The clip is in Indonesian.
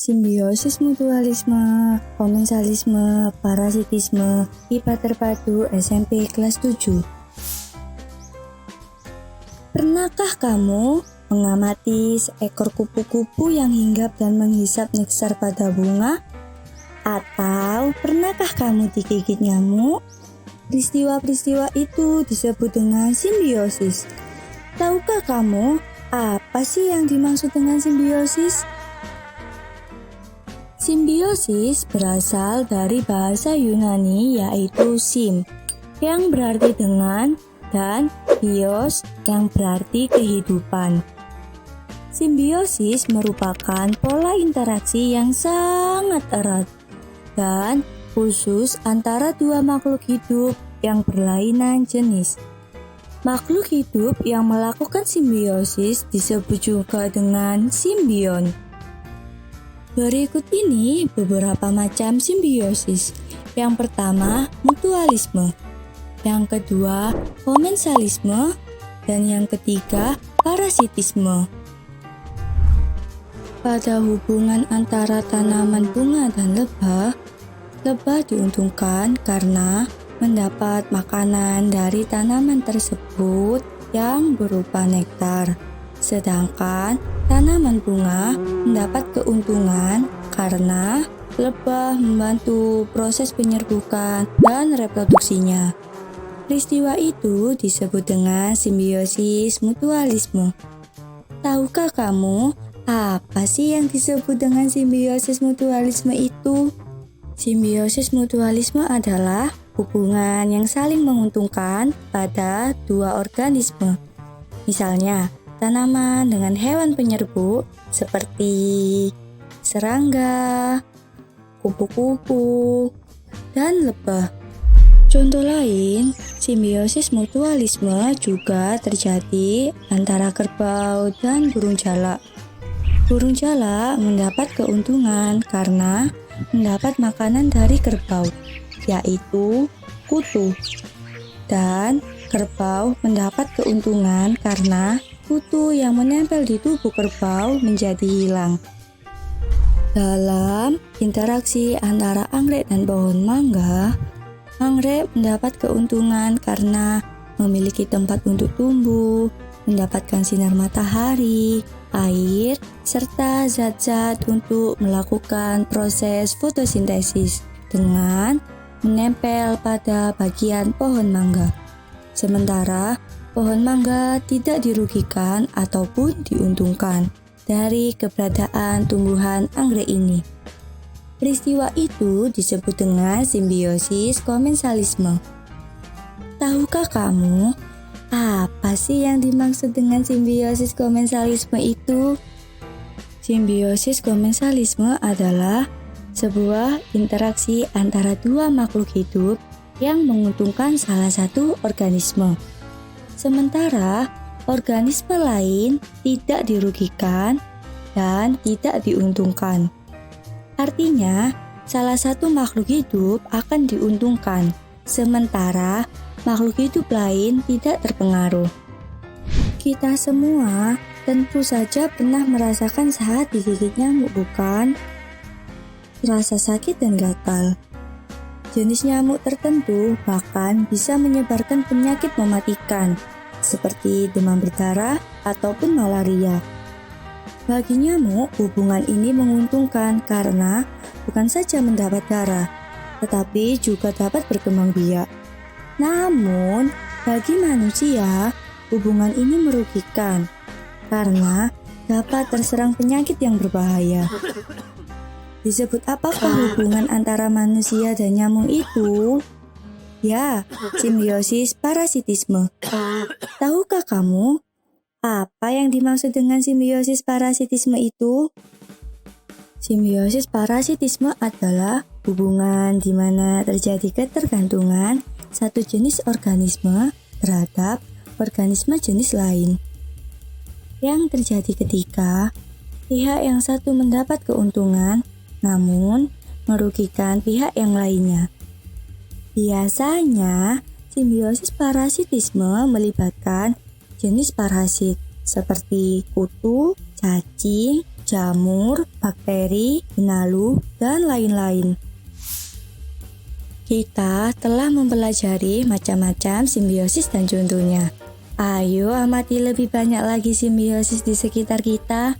Simbiosis mutualisme, komensalisme, parasitisme, IPA terpadu SMP kelas 7. Pernahkah kamu mengamati seekor kupu-kupu yang hinggap dan menghisap nektar pada bunga? Atau pernahkah kamu digigit nyamuk? Peristiwa-peristiwa itu disebut dengan simbiosis. Tahukah kamu apa sih yang dimaksud dengan simbiosis? Simbiosis berasal dari bahasa Yunani yaitu sim, yang berarti dengan, dan bios yang berarti kehidupan. Simbiosis merupakan pola interaksi yang sangat erat dan khusus antara dua makhluk hidup yang berlainan jenis. Makhluk hidup yang melakukan simbiosis disebut juga dengan simbion. Berikut ini beberapa macam simbiosis. Yang pertama, mutualisme. Yang kedua, komensalisme. Dan yang ketiga, parasitisme. Pada hubungan antara tanaman bunga dan lebah, lebah diuntungkan karena mendapat makanan dari tanaman tersebut yang berupa nektar. Sedangkan tanaman bunga mendapat keuntungan karena lebah membantu proses penyerbukan dan reproduksinya. Peristiwa itu disebut dengan simbiosis mutualisme. Tahukah kamu apa sih yang disebut dengan simbiosis mutualisme itu? Simbiosis mutualisme adalah hubungan yang saling menguntungkan pada dua organisme. Misalnya, tanaman dengan hewan penyerbu seperti serangga, kupu-kupu, dan lebah. Contoh lain, simbiosis mutualisme juga terjadi antara kerbau dan burung jalak. Burung jalak mendapat keuntungan karena mendapat makanan dari kerbau, yaitu kutu. Dan kerbau mendapat keuntungan karena kutu yang menempel di tubuh kerbau menjadi hilang. Dalam interaksi antara anggrek dan pohon mangga, anggrek mendapat keuntungan karena memiliki tempat untuk tumbuh, mendapatkan sinar matahari, air, serta zat-zat untuk melakukan proses fotosintesis dengan menempel pada bagian pohon mangga. Sementara pohon mangga tidak dirugikan ataupun diuntungkan dari keberadaan tumbuhan anggrek ini. Peristiwa itu disebut dengan simbiosis komensalisme. Tahukah kamu apa sih yang dimaksud dengan simbiosis komensalisme itu? Simbiosis komensalisme adalah sebuah interaksi antara dua makhluk hidup yang menguntungkan salah satu organisme. Sementara organisme lain tidak dirugikan dan tidak diuntungkan. Artinya, salah satu makhluk hidup akan diuntungkan, sementara makhluk hidup lain tidak terpengaruh. Kita semua tentu saja pernah merasakan saat digigit nyamuk, bukan? Rasa sakit dan gatal. Jenis nyamuk tertentu bahkan bisa menyebarkan penyakit mematikan, seperti demam berdarah ataupun malaria. Bagi nyamuk, hubungan ini menguntungkan karena bukan saja mendapat darah, tetapi juga dapat berkembang biak. Namun, bagi manusia, hubungan ini merugikan karena dapat terserang penyakit yang berbahaya. Disebut apakah hubungan antara manusia dan nyamuk itu? Ya, simbiosis parasitisme. Tahukah kamu apa yang dimaksud dengan simbiosis parasitisme itu? Simbiosis parasitisme adalah hubungan di mana terjadi ketergantungan satu jenis organisme terhadap organisme jenis lain. Yang terjadi ketika pihak yang satu mendapat keuntungan namun merugikan pihak yang lainnya. Biasanya, simbiosis parasitisme melibatkan jenis parasit seperti kutu, cacing, jamur, bakteri, benalu, dan lain-lain. Kita telah mempelajari macam-macam simbiosis dan contohnya. Ayo amati lebih banyak lagi simbiosis di sekitar kita.